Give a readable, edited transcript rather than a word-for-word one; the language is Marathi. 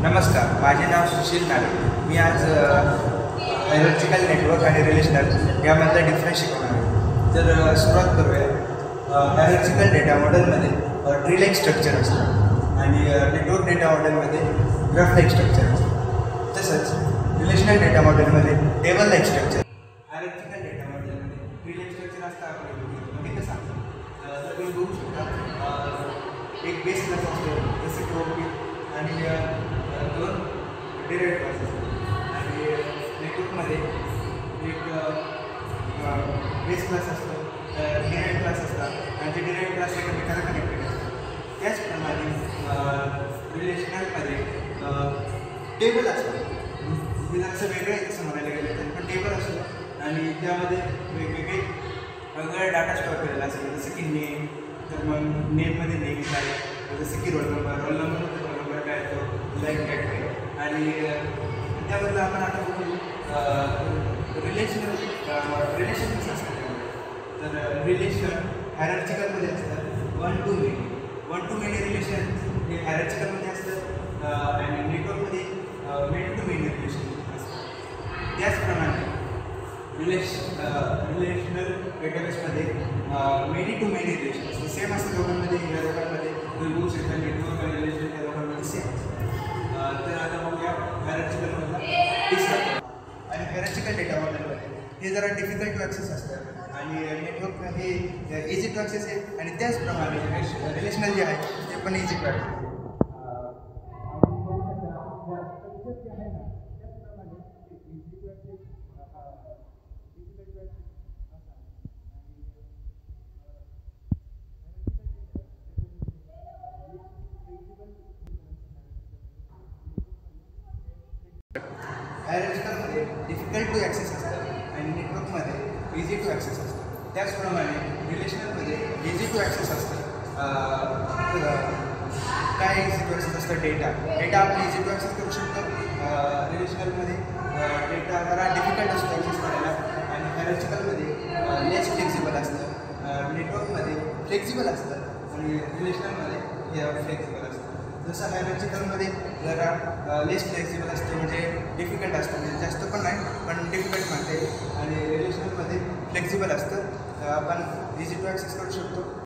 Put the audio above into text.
नमस्कार, माझे नाव सुशील नारे. मी आज हायरार्चिकल नेटवर्क आणि रिलेशनल यामधला डिफरन्स शिकवणार आहे. तर सुरुवात करूया. हायरार्चिकल डेटा मॉडेलमध्ये ट्री लाईक स्ट्रक्चर असतं आणि नेटवर्क डेटा मॉडेलमध्ये ग्राफ लाईक स्ट्रक्चर असतं. तसंच रिलेशनल डेटा मॉडेलमध्ये टेबल लाईक स्ट्रक्चर. हायरार्चिकल डेटा मॉडेलमध्ये ट्री लाईक स्ट्रक्चर असतं. आपल्याला कसं सांगतो तर तुम्ही बघू शकता, एक बेस क्लास असतो जसं की ओपी आणि दोन डिराइव्हड क्लास असतात. आणि नेटवर्कमध्ये एक बेस क्लास असतो, डिराइव्हड क्लास असतात आणि ते डिराइव्हड क्लास एकमेकाला कनेक्टेड असतात. त्याचप्रमाणे रिलेशनलमध्ये टेबल असतं. हे जरासं वेगळं आहे तसं म्हणायला गेलं तर, पण टेबल असतो आणि त्यामध्ये वेगवेगळे डाटा स्टोअर केलेला असतो. जसं की नेम, तर मग नेममध्ये नेम काय, जसं की रोल नंबर काय येतो, लाईक काय आणि त्याबद्दल आपण आता बघू रिलेशन कसं असतं. तर रिलेशन हायरार्चिकलमध्ये असतात वन टू मेनी रिलेशन हे हायरार्चिकलमध्ये असतं आणि नेटवर्कमध्ये मेनी टू मेनी रिलेशन असतं. त्याचप्रमाणे रिलेशनल डेटाबेसमध्ये मेनी टू मेनी रिलेशन असतं. सेम असतं दोघांमध्ये. या दोघांमध्ये तुम्ही बघू शकता नेटवर्क आणि रिलेशन या दोघांमध्ये सेम असतं. तर आता बघूया हायरार्चिकलमधला तिसरा. आणि हायरार्चिकल डेटा मॉडेलमध्ये हे जरा डिफिकल्ट टू ॲक्सेस असतं आणि नेटवर्क हे इझी टू ॲक्सेस आहे. आणि त्याचप्रमाणे रिलेशनल जे आहे ते पण इझी टू ॲक्सेस आहे. हायरार्चिकलमध्ये डिफिकल्ट टू ॲक्सेस असतं आणि नेटवर्कमध्ये इझी टू ॲक्सेस असतं. त्याचप्रमाणे रिलेशनलमध्ये इझी टू ॲक्सेस असतं. काय इझी टू ॲक्सेस असतं? डेटा आपण इझी टू ॲक्सेस करू शकतो. रिलेशनलमध्ये डेटा जरा डिफिकल्ट असतो ॲक्सेस करायला आणि हायरार्चिकलमध्ये लेस फ्लेक्झिबल असतं. नेटवर्कमध्ये फ्लेक्झिबल असतं आणि रिलेशनलमध्ये फ्लेक्झिबल असतं. जसं हायरार्चिकलमध्ये जरा लेस फ्लेक्झिबल असते, म्हणजे डिफिकल्ट असतं, म्हणजे जास्त पण नाही पण डिफिकल्ट म्हणते. आणि रिलेशनलमध्ये फ्लेक्झिबल असतं, आपण इझी टू ॲक्सेस करू शकतो.